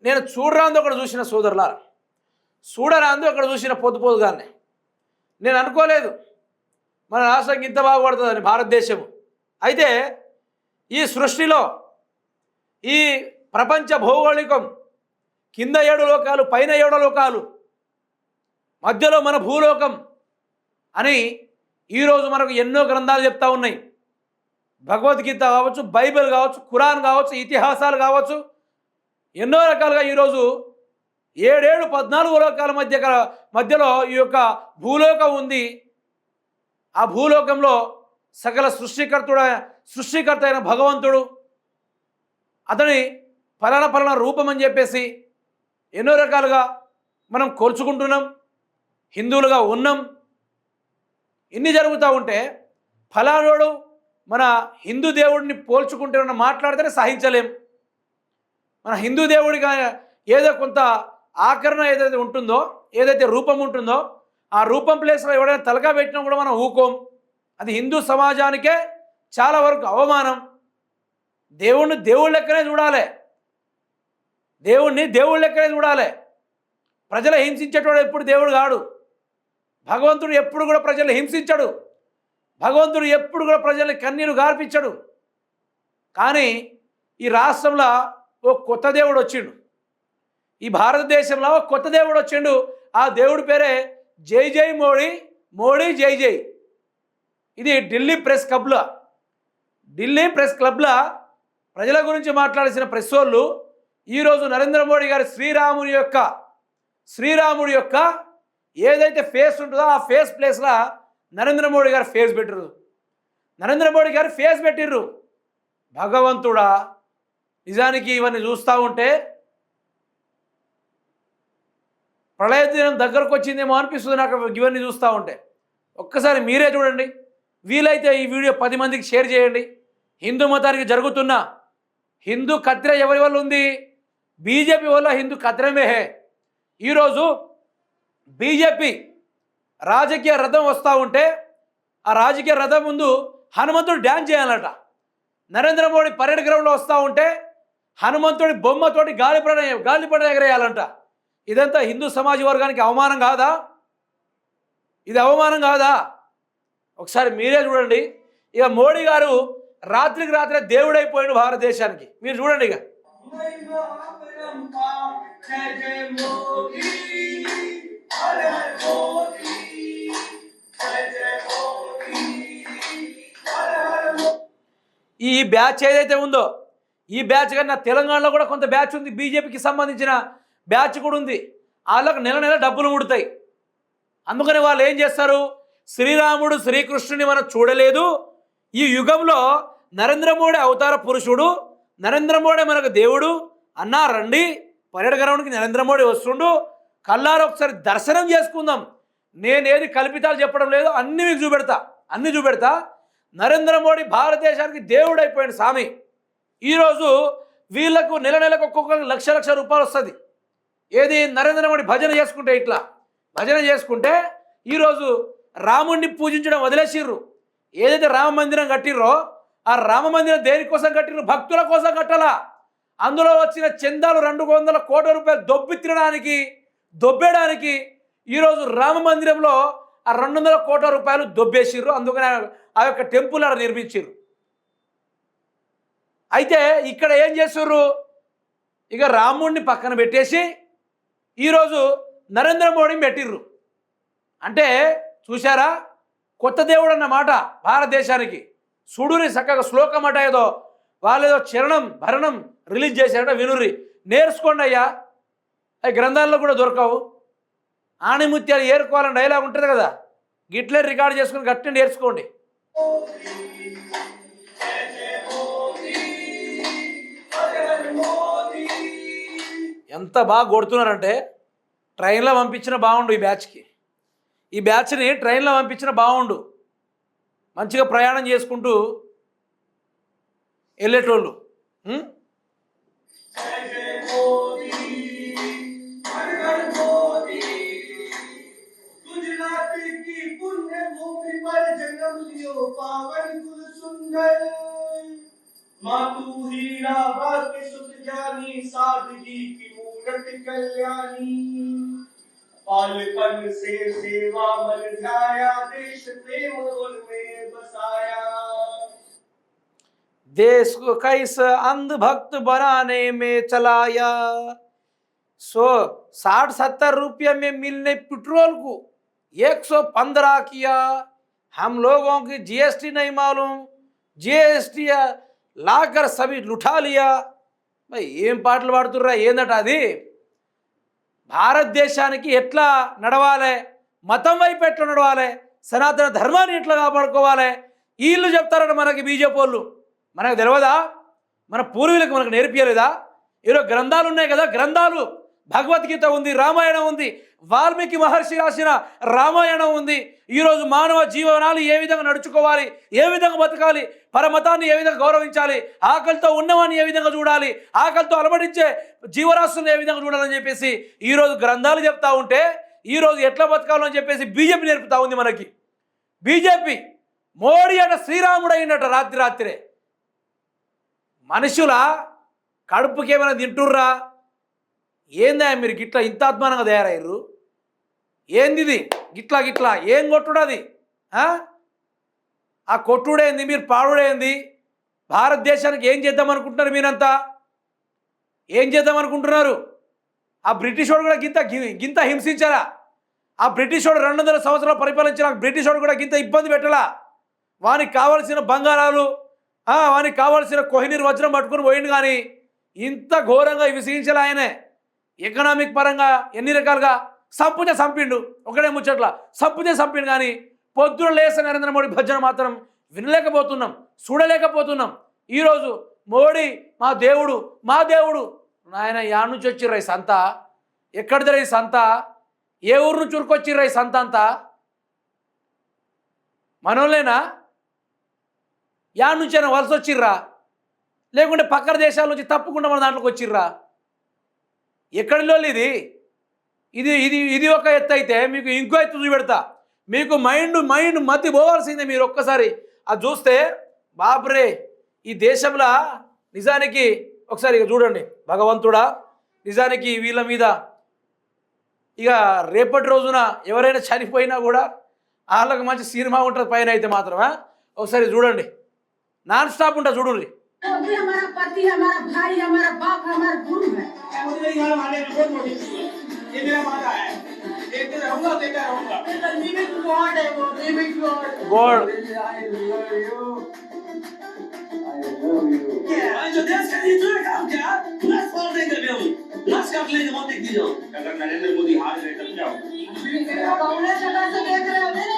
నేను చూడరాందో అక్కడ చూసిన సోదరులారా, చూడరాందో అక్కడ చూసిన పొద్దు పొద్దుగానే నేను అనుకోలేదు మన రాష్ట్రం ఇంత బాగుపడుతుందని భారతదేశం. అయితే ఈ సృష్టిలో ఈ ప్రపంచ భౌగోళికం కింద 7 లోకాలు, పైన 7 లోకాలు, మధ్యలో మన భూలోకం అని ఈరోజు మనకు ఎన్నో గ్రంథాలు చెప్తా ఉన్నాయి. భగవద్గీత కావచ్చు, బైబిల్ కావచ్చు, ఖురాన్ కావచ్చు, ఇతిహాసాలు కావచ్చు, ఎన్నో రకాలుగా ఈరోజు 14 లోకాల మధ్యలో ఈ యొక్క భూలోకం ఉంది. ఆ భూలోకంలో సకల సృష్టికర్త అయిన భగవంతుడు అతని ఫలానా రూపం అని చెప్పేసి ఎన్నో రకాలుగా మనం కోల్చుకుంటున్నాం, హిందువులుగా ఉన్నాం. ఇన్ని జరుగుతూ ఉంటే ఫలానోడు మన హిందూ దేవుడిని పోల్చుకుంటే మాట్లాడితేనే సహించలేం. మన హిందూ దేవుడిగా ఏదో కొంత ఆకరణ ఏదైతే ఉంటుందో, ఏదైతే రూపం ఉంటుందో, ఆ రూపం ప్లేస్లో ఎవడైనా తలకా పెట్టినా కూడా మనం ఊకోం. అది హిందూ సమాజానికే చాలా వరకు అవమానం. దేవుణ్ణి దేవుళ్ళ లెక్కనే చూడాలి, దేవుణ్ణి దేవుళ్ళ లెక్కనే చూడాలి. ప్రజలు హింసించేటోడు ఎప్పుడు దేవుడు కాడు. భగవంతుడు ఎప్పుడు కూడా ప్రజలు హింసించడు. భగవంతుడు ఎప్పుడు కూడా ప్రజల్ని కన్నీరు గార్పించడు. కానీ ఈ రాష్ట్రంలో ఓ కొత్త దేవుడు వచ్చిండు, ఈ భారతదేశంలో ఒక కొత్త దేవుడు వచ్చిండు. ఆ దేవుడి పేరే జై జై మోడీ, మోడీ జై జై. ఇది ఢిల్లీ ప్రెస్ క్లబ్లో ప్రజల గురించి మాట్లాడాల్సిన ప్రెస్ వాళ్ళు ఈరోజు నరేంద్ర మోడీ గారి శ్రీరాముడి యొక్క ఏదైతే ఫేస్ ఉంటుందో ఆ ఫేస్ ప్లేస్లో నరేంద్ర మోడీ గారు ఫేస్ పెట్టిర్రు. భగవంతుడా, నిజానికి ఇవన్నీ చూస్తూ ఉంటే ప్రళయ దినం దగ్గరకు వచ్చిందేమో అనిపిస్తుంది నాకు ఇవన్నీ చూస్తూ ఉంటే. ఒక్కసారి మీరే చూడండి, వీలైతే ఈ వీడియో 10 మందికి షేర్ చేయండి. హిందూ మతానికి జరుగుతున్న హిందూ కత్తిర ఎవరి వల్ల ఉంది? బీజేపీ వల్ల హిందూ కత్తిరమే హే. ఈరోజు బీజేపీ రాజకీయ రథం వస్తూ ఉంటే ఆ రాజకీయ రథం ముందు హనుమంతుడు డ్యాన్స్ చేయాలట. నరేంద్ర మోడీ పరేడ్ గ్రౌండ్లో వస్తూ ఉంటే హనుమంతుడి బొమ్మతోటి గాలిపట ఎగరేయాలంట. ఇదంతా హిందూ సమాజ వర్గానికి అవమానం కాదా? ఇది అవమానం కాదా? ఒకసారి మీరే చూడండి. ఇక మోడీ గారు రాత్రికి రాత్రే దేవుడైపోయాడు భారతదేశానికి. మీరు చూడండి ఇక. ఈ బ్యాచ్ ఏదైతే ఉందో ఈ బ్యాచ్ కన్నా తెలంగాణలో కూడా కొంత బ్యాచ్ ఉంది, బీజేపీకి సంబంధించిన బ్యాచ్ కూడా ఉంది. వాళ్ళకు నెల నెల డబ్బులు ముడతాయి. అందుకని వాళ్ళు ఏం చేస్తారు? శ్రీరాముడు శ్రీకృష్ణుని మనం చూడలేదు, ఈ యుగంలో నరేంద్ర మోడీ అవతార పురుషుడు, నరేంద్ర మోడీ మనకు దేవుడు అన్నా రండి, పర్యాటక గ్రౌండ్కి నరేంద్ర మోడీ వస్తుండు, కళ్ళారా ఒకసారి దర్శనం చేసుకుందాం. నేనేది కల్పితాలు చెప్పడం లేదు, అన్నీ మీకు చూపెడతా. నరేంద్ర మోడీ భారతదేశానికి దేవుడు అయిపోయాడు స్వామి. ఈరోజు వీళ్లకు నెలకు ఒక్కొక్కరికి లక్ష రూపాయలు వస్తుంది. ఏది? నరేంద్ర మోడీ భజన చేసుకుంటే ఈరోజు రాముడిని పూజించడం వదిలేసిర్రు. ఏదైతే రామ మందిరం కట్టిర్రో ఆ రామ మందిరం దేనికోసం కట్టిర్రు? భక్తుల కోసం కట్టాలా. అందులో వచ్చిన చందాలు 200 కోట్ల రూపాయలు దొబ్బేయడానికి ఈరోజు రామ మందిరంలో ఆ 200 కోట్ల రూపాయలు దొబ్బేసిర్రు. అందుకని ఆ యొక్క టెంపుల్ అక్కడ నిర్మించారు. అయితే ఇక్కడ ఏం చేస్తుర్రు? ఇక రాముడిని పక్కన పెట్టేసి ఈరోజు నరేంద్ర మోడీని పెట్టిర్రు. అంటే చూసారా, కొత్త దేవుడు అన్నమాట భారతదేశానికి. సుడుని చక్కగా శ్లోకం అట ఏదో వాళ్ళేదో భరణం రిలీజ్ చేశారట, వినుర్రి, నేర్చుకోండి అయ్యా. అవి గ్రంథాల్లో కూడా దొరకవు. ఆణిముత్యాలు ఏరుకోవాలని డైలాగ్ ఉంటుంది కదా, గిట్లే రికార్డు చేసుకుని గట్టి నేర్చుకోండి. ఎంత బాగా కొడుతున్నారంటే ట్రైన్లో పంపించిన బాగుండు. ఈ బ్యాచ్ని ట్రైన్లో పంపించిన బాగుండు. మంచిగా ప్రయాణం చేసుకుంటూ వెళ్ళేటోళ్ళు. मातु हीरा बात सुख जानी सादगी की मूल जगत कल्याणी बालपन से सेवा मन ध्याया देश प्रेम उनमें बसाया देश को कैसे अंधभक्त बनाने में चलाया। 60-70 रुपये में मिलने पेट्रोल को 115 किया। हम लोगों की जीएसटी नहीं मालूम, जीएसटी लाकर सभी लुटा लिया। भाई ఏం పాటలు పాడుతుర్రా ఏందట అది? భారతదేశానికి ఎట్లా నడవాలి, మతం వైపు ఎట్లా నడవాలి, సనాతన ధర్మాన్ని ఎట్లా కాపాడుకోవాలి వీళ్ళు చెప్తారట మనకి బీజేపీ వాళ్ళు. మనకు తెలియదా? మన పూర్వీకులకు మనకు నేర్పియలేదా? ఈరోజు గ్రంథాలు ఉన్నాయి కదా, గ్రంథాలు భగవద్గీత ఉంది, రామాయణం ఉంది, వాల్మీకి మహర్షి రాసిన రామాయణం ఉంది. ఈరోజు మానవ జీవనాలు ఏ విధంగా నడుచుకోవాలి, ఏ విధంగా బతకాలి, పరమతాన్ని ఏ విధంగా గౌరవించాలి, ఆకలితో ఉన్నవాన్ని ఏ విధంగా చూడాలి, ఆకలితో అలమటించే జీవరాశులను ఏ విధంగా చూడాలని చెప్పేసి ఈరోజు గ్రంథాలు చెప్తా ఉంటే ఈరోజు ఎట్లా బతకాలని చెప్పేసి బీజేపీ నేర్పుతా ఉంది మనకి. బీజేపీ మోడీ అట శ్రీరాముడు అయినట రాత్రే. మనుషుల కడుపుకి ఏమైనా తింటుర్రా? ఏందా మీరు గిట్లా ఇంత అద్మానంగా తయారయ్యారు? ఏంది ఇది గిట్లా గిట్లా ఏం కొట్టుడది? ఆ కొట్టుడేంది, మీరు పాడుడేంది? భారతదేశానికి ఏం చేద్దాం అనుకుంటున్నారు మీరంతా? ఏం చేద్దాం అనుకుంటున్నారు? ఆ బ్రిటిష్ వాడు కూడా గింత హింసించారా? ఆ బ్రిటిష్ వాడు 200 సంవత్సరాలు పరిపాలించిన బ్రిటిష్ వాడు కూడా గింత ఇబ్బంది పెట్టలా? వానికి కావాల్సిన బంగారాలు, వానికి కావాల్సిన కోహినీర్ వజ్రం పట్టుకుని పోయిండు. కానీ ఇంత ఘోరంగా విసిగించాలి ఆయనే. ఎకనామిక్ పరంగా ఎన్ని రకాలుగా చంపిండు. ఒకటే ముచ్చట్ల చంపిండు. కానీ పొద్దున లేస నరేంద్ర మోడీ భజన మాత్రం వినలేకపోతున్నాం, చూడలేకపోతున్నాం. ఈరోజు మోడీ మా దేవుడు నాయన యాడ్ నుంచి వచ్చిర్రా ఈ సంత? ఎక్కడిదరా ఈ సంత? ఏ ఊరు నుంచి చురుకొచ్చిర్రా ఈ సంత అంతా? మనోళ్ళేనా? యాడ్ నుంచైనా వలస వచ్చిర్రా? లేకుంటే పక్కన దేశాల నుంచి తప్పకుండా మన దాంట్లోకి వచ్చిర్రా? ఎక్కడిలో ఇది ఇది ఇది ఇది ఒక ఎత్తు అయితే మీకు ఇంకో ఎత్తు చూపెడతా. మీకు మైండ్ మతి పోవాల్సిందే. మీరు ఒక్కసారి అది చూస్తే బాబ్రే ఈ దేశంలో నిజానికి ఒకసారి ఇక చూడండి. భగవంతుడా, నిజానికి వీళ్ళ మీద ఇక రేపటి రోజున ఎవరైనా చనిపోయినా కూడా వాళ్ళకి మంచి సినిమా ఉంటుంది పైన అయితే మాత్రమే. ఒకసారి చూడండి, నాన్ స్టాప్ ఉంటా చూడండి. हमारा पति, हमारा भाई, हमारा बाप, हमारा गुरु है। मुझे यहाँ वाले बहुत मोटी ये मेरा माता है, देखते रहूंगा लिविंग गॉड है वो, लिविंग गॉड जो देश का हित है काम क्या प्लस फॉर देंगे मैं हूँ प्लस कर लेंगे मत देख दीजिए। अगर नरेंद्र मोदी हार गए तब क्या होगा? कौन जगह से देख रहे हो? मेरे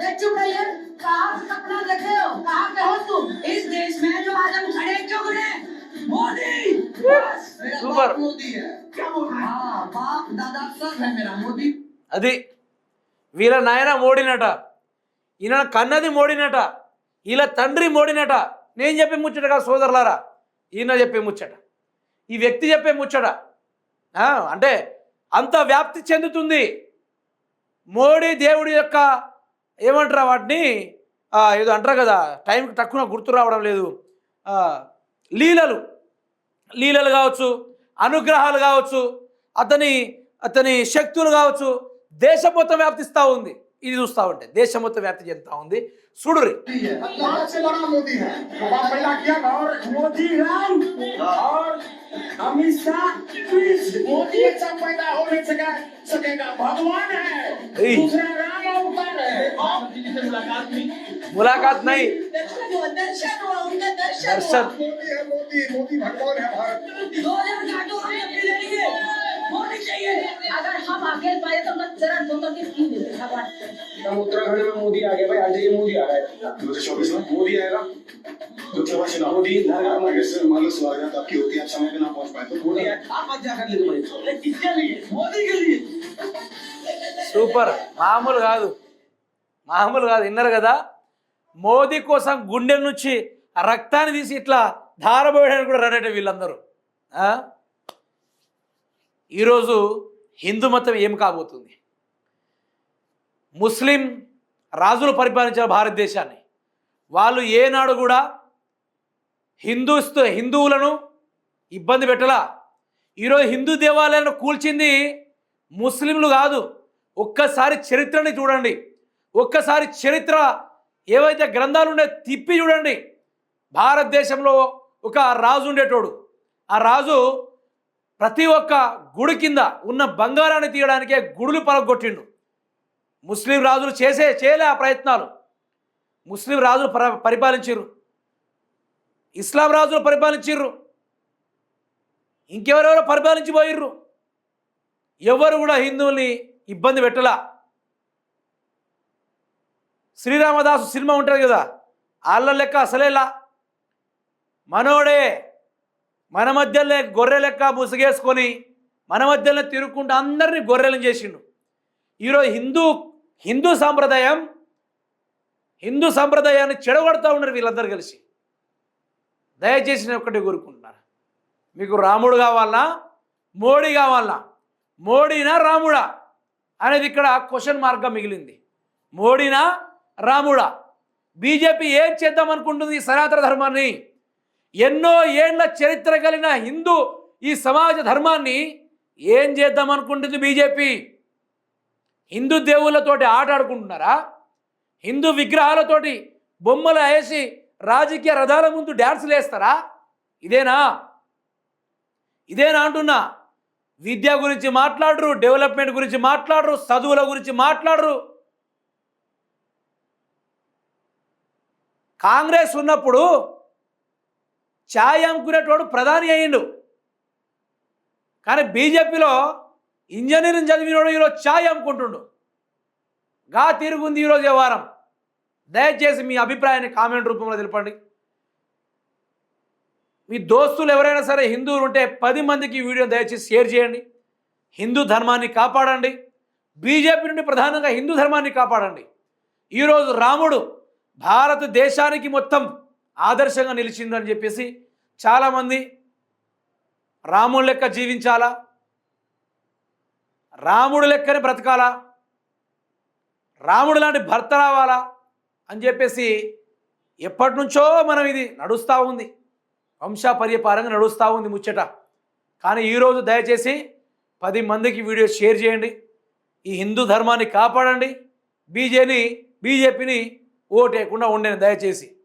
एक चुप रहिए। कहाँ से सपना देखे हो? कहाँ पे हो तुम? इस देश में जो आज हम खड़े क्यों खड़े? मोदी सुपर मोदी है। क्या बोल रहे हैं? हाँ, बाप दादा सब है मेरा मोदी। అది వీళ్ళ నాయన మోడీనట, ఈయన కన్నది మోడీనట, వీళ్ళ తండ్రి మోడీనట. నేను చెప్పే ముచ్చట కాదు సోదరులారా, ఈయన చెప్పే ముచ్చట, ఈ వ్యక్తి చెప్పే ముచ్చట. అంటే అంత వ్యాప్తి చెందుతుంది. మోడీ దేవుడి యొక్క ఏమంటారా వాటిని, ఏదో అంటారు కదా, టైంకి తక్కువ గుర్తు రావడం లేదు. లీలలు కావచ్చు, అనుగ్రహాలు కావచ్చు, అతని శక్తులు కావచ్చు, దేశం మొత్తం వ్యాప్తిస్తూ ఉంది. ఇది చూస్తూ ఉంటే దేశం మొత్తం వ్యాప్తి చెందుతూ ఉంది. చూడురి मोदी है पैदा किया और मोदी राम और अमित शाह मोदी सब पैदा हो नहीं सकेगा भगवान है दूसरा राम अवतार है। मुलाकात नहीं, दर्शन हुआ उनका दर्शन। मोदी है मोदी भगवान है भारत। 2000 घाटों में अपनी लड़ेंगे मोदी चाहिए। अगर हम आगे पाए तो मैं चरण दोनों की की मिलेगा बात। हम उत्तराखंड में मोदी आ गया भाई, आज ये मोदी आ रहा है 2024 में मोदी आएगा। लोकसभा चुनाव मोदी मान लो स्वागत आपकी होती है, आप समय पे ना पहुंच पाए तो मोदी आप मत जाकर ले भाई। किसके लिए? मोदी के लिए। సూపర్. మామూలు కాదు. విన్నారు కదా, మోదీ కోసం గుండెల నుంచి రక్తాన్ని తీసి ఇట్లా ధారపోయడానికి కూడా రెడీ వీళ్ళందరూ. ఈరోజు హిందూ మతం ఏం కాబోతుంది? ముస్లిం రాజులు పరిపాలించిన భారతదేశాన్ని వాళ్ళు ఏనాడు కూడా హిందువులను ఇబ్బంది పెట్టలా, ఈరోజు హిందూ దేవాలయాలను కూల్చింది ముస్లింలు కాదు. ఒక్కసారి చరిత్రని చూడండి, ఒక్కసారి చరిత్ర ఏవైతే గ్రంథాలు ఉండే తిప్పి చూడండి. భారతదేశంలో ఒక రాజు ఉండేటోడు. ఆ రాజు ప్రతి ఒక్క గుడి కింద ఉన్న బంగారాన్ని తీయడానికే గుడులు పలగొట్టిండు. ముస్లిం రాజులు చేయలే ఆ ప్రయత్నాలు. ముస్లిం రాజులు పరిపాలించారు, ఇస్లాం రాజులు పరిపాలించారు, ఇంకెవరెవరో పరిపాలించిపోయిర్రు. ఎవరు కూడా హిందువుల్ని ఇబ్బంది పెట్టలా. శ్రీరామదాసు సినిమా ఉంటుంది కదా, వాళ్ళ లెక్క అసలేలా మనోడే మన మధ్యలో గొర్రె లెక్క ముసుగేసుకొని మన మధ్యలో తిరుగుకుంటూ అందరినీ గొర్రెలను చేసిండు. ఈరోజు హిందూ సాంప్రదాయాన్ని చెడగొడతా ఉన్నారు వీళ్ళందరూ కలిసి. దయచేసి నేను ఒక్కటే కోరుకుంటున్నాను, మీకు రాముడు కావాలన్నా మోడీ కావాలన్నా, మోడీనా రాముడా అనేది ఇక్కడ క్వశ్చన్ మార్క్గా మిగిలింది. మోడీనా రాముడా? బీజేపీ ఏం చేద్దాం అనుకుంటుంది? సనాతన ధర్మాన్ని, ఎన్నో ఏళ్ల చరిత్ర కలిగిన ఈ సమాజ ధర్మాన్ని ఏం చేద్దాం అనుకుంటుంది బీజేపీ? హిందూ దేవుళ్ళతోటి ఆట ఆడుకుంటున్నారా? హిందూ విగ్రహాలతోటి బొమ్మలు వేసి రాజకీయ రథాల ముందు డ్యాన్సులు వేస్తారా? ఇదేనా అంటున్నా. విద్య గురించి మాట్లాడరు, డెవలప్మెంట్ గురించి మాట్లాడరు, చదువుల గురించి మాట్లాడరు. కాంగ్రెస్ ఉన్నప్పుడు ఛాయ్ అమ్ముకునేటోడు ప్రధాని అయ్యిండు. కానీ బీజేపీలో ఇంజనీరింగ్ చదివినోడు ఈరోజు ఛాయ్ అమ్ముకుంటుండు. గా తిరుగుంది ఈరోజు వ్యవహారం. దయచేసి మీ అభిప్రాయాన్ని కామెంట్ రూపంలో తెలపండి. మీ దోస్తులు ఎవరైనా సరే హిందువులు ఉంటే 10 మందికి ఈ వీడియోని దయచేసి షేర్ చేయండి. హిందూ ధర్మాన్ని కాపాడండి. బీజేపీ నుండి ప్రధానంగా హిందూ ధర్మాన్ని కాపాడండి. ఈరోజు రాముడు భారతదేశానికి మొత్తం ఆదర్శంగా నిలిచిందని చెప్పేసి చాలామంది రాముడు లెక్క జీవించాలా, రాముడు లెక్కనే బ్రతకాలా, రాముడు లాంటి భర్త రావాలా అని చెప్పేసి ఎప్పటి నుంచో మనం ఇది నడుస్తూ ఉంది, వంశపర్యపారంగా నడుస్తూ ఉంది ముచ్చట. కానీ ఈరోజు దయచేసి 10 మందికి వీడియో షేర్ చేయండి. ఈ హిందూ ధర్మాన్ని కాపాడండి. బీజేపీని ఓటేయకుండా ఉండండి దయచేసి.